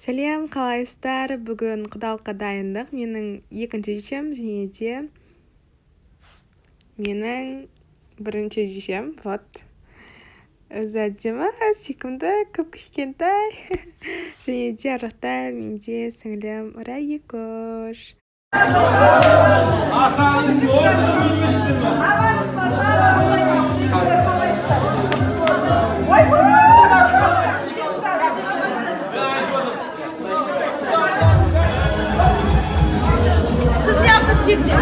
Сәлем, қалайсыздар? Бүгін құдалыққа дайындық. Менің екінші шешем және де менің бірінші шешем. Вот. Өзі әдемі, сүйкімді, көп кішкентай. Және де арақта менде сіңілім Райкош. Siz ne yaptınız şimdi?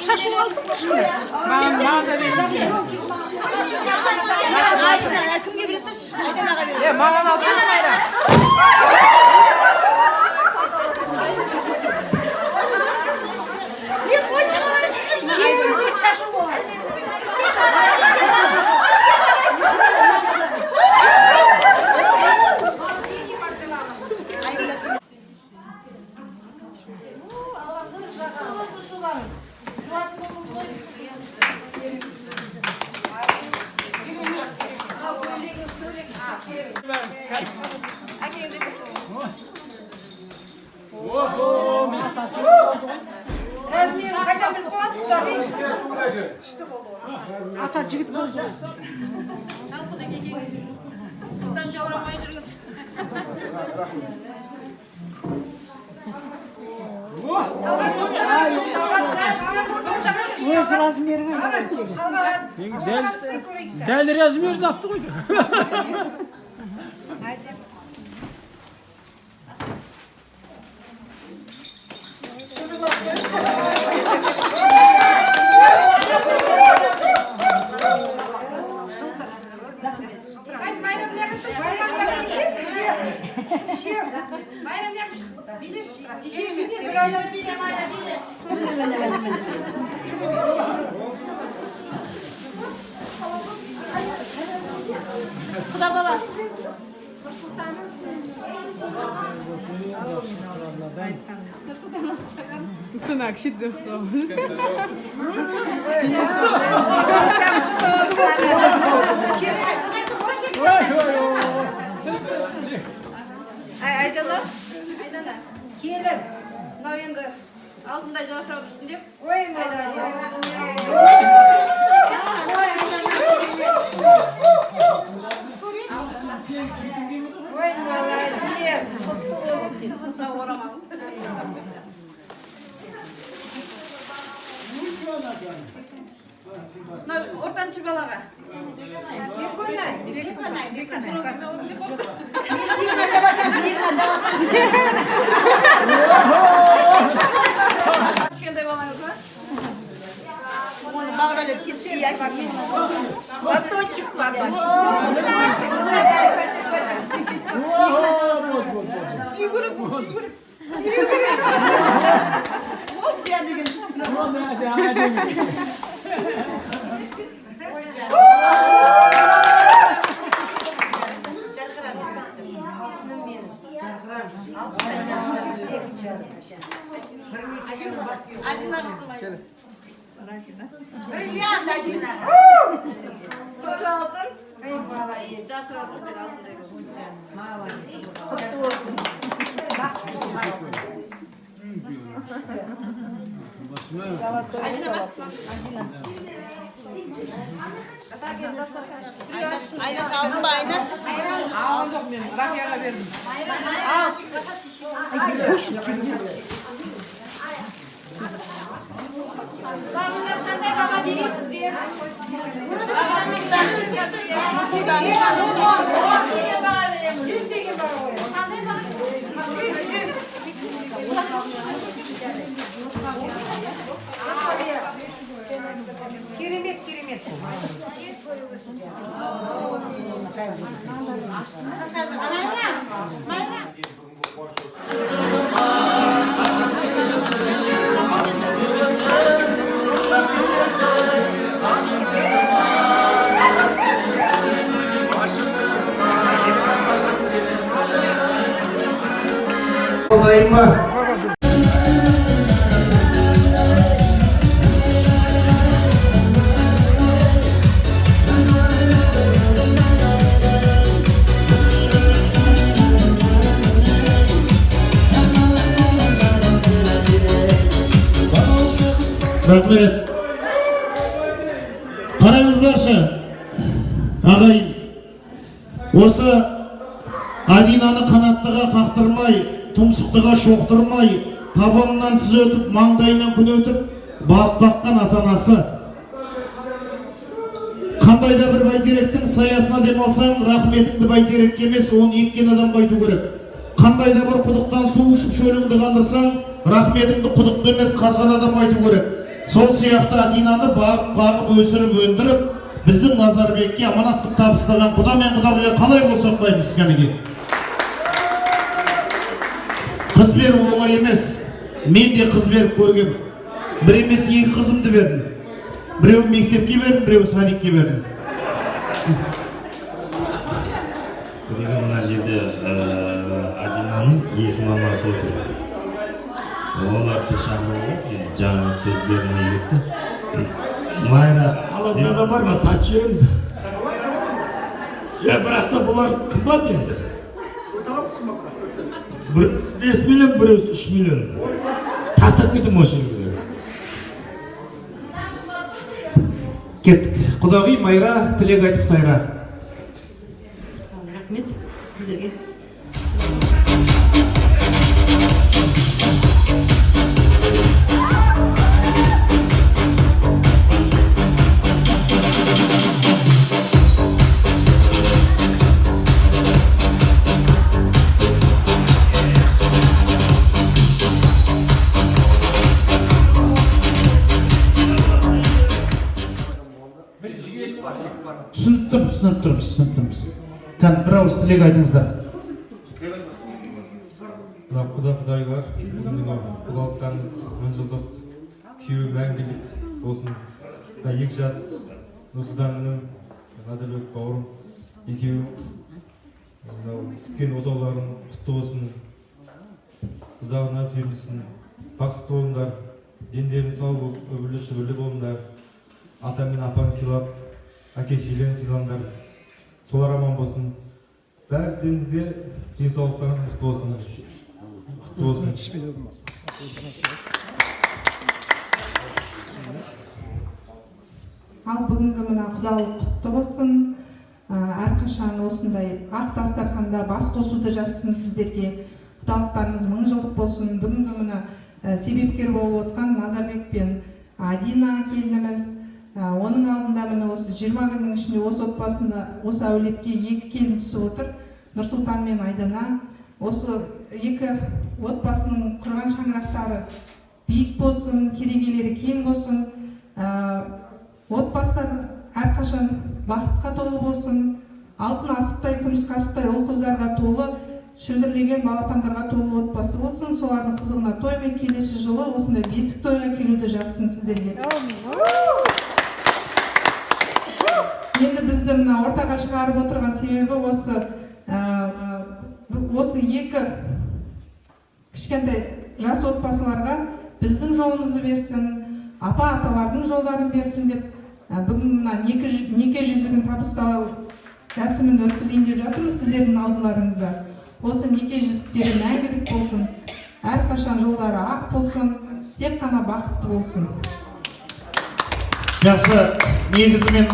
Şaşırı alsın mı şimdi? Ben da veririm. Kim gelirse ya bana da ver. Bir koçum olacak. Şaşırı var. Ata жігіт болды. Алпуда кекеңіз. Қыстан жаурамай жүріңіз. Өз размеріңе қарай чегі. Дәл размерін апты қойды. Құда бала. Сынак, шидді сау. Айдала. Келіп. Мынау енді алдында жасап жүрсін деп. Ой, молодец. Құтты болсын дейді. Қыса орамал. Мынау ортаншы балаға. Кішкентай балаңыз ба? Оны бағдалеп кетсе яшық. Батончик бар. Сүйгіріп. Ол сия деген. Адина кызым айтты. Бриллиант Адина. Тоже алтын. Aynaş aldın mı Aynaş? Aldım ben, Rakya'ya verdim. Al. Qanday baho berasiz? Керемет. Рахмет. Қараңыздаршы, ағайын, осы Адинаны қанаттыға қақтырмай, тұмсықтыға шоқтырмай, табанынан сіз өтіп, маңдайынан күн өтіп, баққан ата-анасы. Қандай да бір бәйтеректің саясына демалсаң, рахметіңді бәйтерекке емес, оны еккен адамға айту керек. Қандай да бір құдықтан су ішіп шөліңді қандырсаң, рахметіңді құдықты емес, қазған адамға айту керек. Сол сияқты Адинаны бағып өсіріп өндіріп, біздің Назарбекке аманат қылып табыстаған құда мен құдағиға қалай болсақ қоймыз кәніге. Қыз беру оңай емес. Мен де қыз беріп көргем. Бір емес екі қызымды бердім. Біреуін мектепке бердім, біреуін садикке бердім. Құдеге мына жерде Адинаның екі мамасы отыр. Оларды шақырып, жаңа сөз бермей кетті. Майра, алатын адам бар ма? Сатып жібереміз. Бірақ та бұлар қымбат енді. 5 миллион, біреусі 3 миллион. Тастап кетім осы жерге. Кеттік. Құдағи Майра, тілек айтып сайра. Рахмет сіздерге. түсініп тұрмыз. Кән бір ауыз тілек айтыңыздар. Құдайлар, құдалықтарыңыз 10 жылдық күйеу мәңгілік болсын. Екі жас Нұрсұлтанның Назарбек бауырым екеуі күткен отауларың құтты болсын. Ұзағына сүйрілсін, бақытты болыңдар, дендерің сау болып, өбірлі-шүбірлі болыңдар. Ата мен апаң сыйлап, әке-шешелерін сыйлаңдар. Солар аман болсын. Бәріңізге денсаулықтарыңыз мықты болсын. Ал бүгінгі мына құдалық құтты болсын. Әрқашан осындай ақ дастарханда бас қосуды жазсын сіздерге. Құдалықтарыңыз 1000 жылдық болсын. Бүгінгі мына себепкер болып отқан Назарбек пен Адина келініміз. Оның алдында міне осы 20 күннің ішінде осы отбасында, осы әулетке 2 келін түсіп отыр. Нұрсұлтан мен Айдана. Осы 2 отбасының құрған шаңырақтары биік болсын, керегелері кең болсын. Отбасылар әрқашан бақытқа толы болсын. Алтын асықтай, күміс қасықтай ұл қыздарға толы, шүлдірлеген балапандарға толы отбасы болсын. Солардың қызығына той мен келесі жылы осындай бесік тойға келуді жазсын сіздерге. Енді бізді мына ортаға шығарып отырған себебі осы 2 кішкентай жас отбасыларға біздің жолымызды берсін, апа-аталардың жолдарын берсін деп бүгін мына неке жүзігін табыстау рәсімін өткізейін деп жатырмыз сіздердің алдыларыңызда. Осы неке жүзіктері мәңгілік болсын, әрқашан жолдары ақ болсын, тек қана бақытты болсын. Жақсы, негізі мен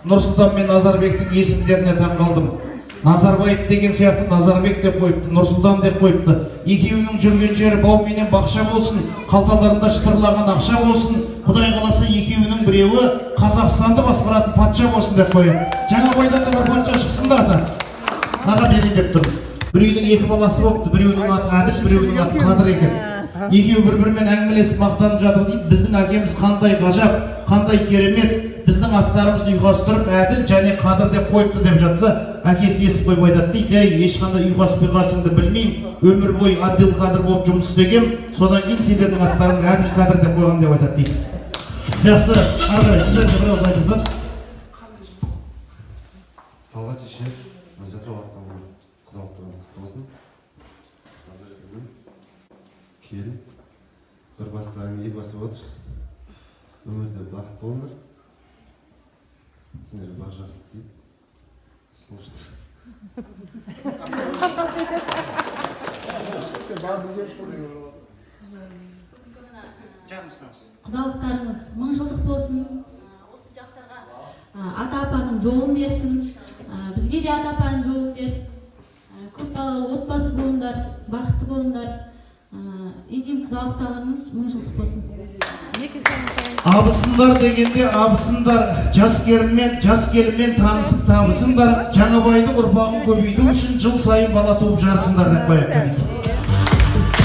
Нұрсұлтан мен Назарбектің есімдеріне таң қалдым. Назарбаев деген сияқты Назарбек деп қойыпты, Нұрсұлтан деп қойыпты. Екеуінің жүрген жері бау менен бақша болсын, қалталарында шытырлаған ақша болсын. Құдай қаласа екеуінің біреуі Қазақстанды басқаратын патша болсын деп қояды. Жаңа байдан да бір патша шықсын да ата. Аға берейін деп тұр. Біреудің 2 баласы болыпты, біреуінің аты Әділ, біреуінің аты Қадыр екен. Екеуі бір-бірімен әңгімелесіп мақтанып жатыр дейді. Біздің әкеміз қандай ғажап, қандай керемет. Біздің аттарымызды ұйғастырып Әділ және Қадыр деп қойыпты деп жатса, әкесі естіп қойып айтады дейді. Ешқандай ұйғасып-ұйғасыңды білмеймін. Өмір бойы Әділ Қадыр болып жұмыс істегем. Содан кейін сендердің аттарыңды Әділ Қадыр деп қойғам деп айтады дейді. Жақсы, ағай, сіздерге бір ауыз айтыңыздар. Талғат шеше, жасалатқан құдалықтарыңыз құтты болсын. Назарбектің келін, бір бастарың екі басып отыр. Өмірде бақыт болыңдар. Сендерге бар жасылық дейіп, слушаться. Құдалықтарыңыз 1000 жылдық болсын. Осы жастарға ата-апаның жолын берсін. Бізге де ата-апаның жолын берсін. Көп балалы отбасы болыңдар, бақытты болыңдар. Едем құдалықтарыңыз 1000 жылдық болсын. Абысындар дегенде абысындар жас келінмен танысып табысыңдар. Жаңабайдың ұрпағын көбейту үшін жыл сайын бала туып жарысыңдар деп қояды.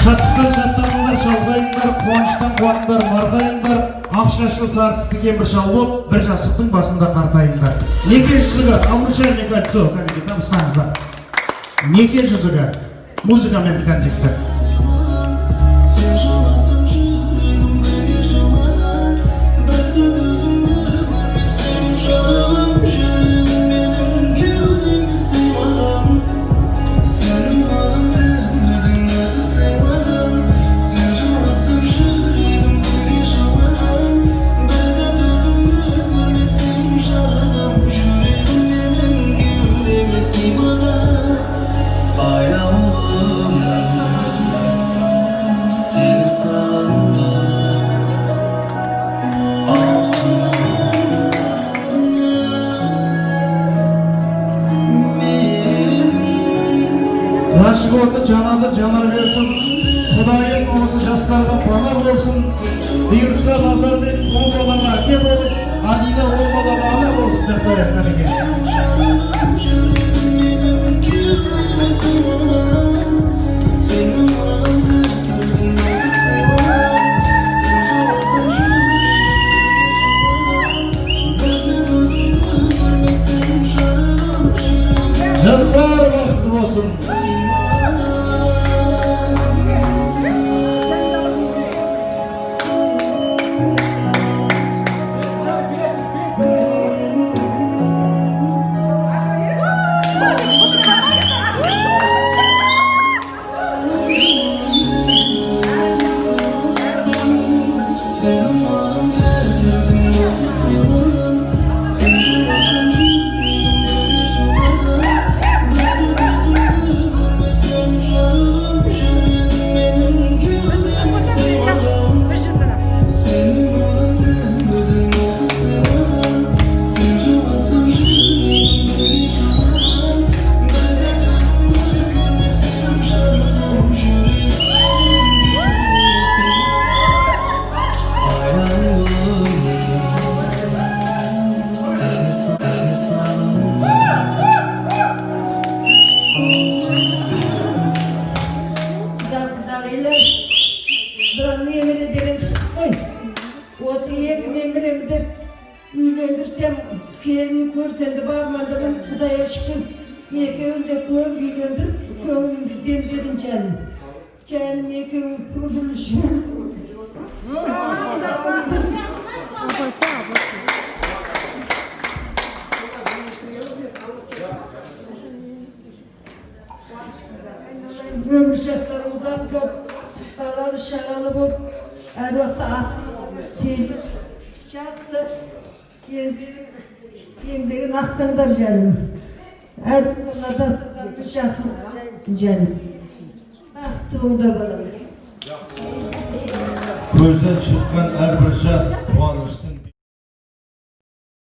Шаттықтан шаттаныңдар, шалғайыңдар, қуаныштан қуаныңдар, марғайыңдар. Ақ шашлы сартысты кемпір шал болып, бір жасықтың басында қартайыңдар. Неке жүзігі, обручальный кольцо, кәнеке, табыстаңыздар. Неке жүзігі, музыкамен кәнжектер. Ғашық оты жанады жанар берсін, Құдайым осы жастарға пана болсын. Бұйырса Назарбек ол балаға әке болып, Адина ол балаға ана болсын деп қояды кәнеке. Үйlendirsem, kelin körsen de barmandım, Kudaya şükür. Ekevini de kör, uylendirip, köngülümde demledim canım. Canım ekevini kördürmüşüm. Ömür şartları uzak bol, ustaları şakalı bol, her vakti şahsı, kendilerin aklındır canım. Her konularda şahsı canım. Aklımda bana. Ko'zdan chiqqan har bir jas quvonchni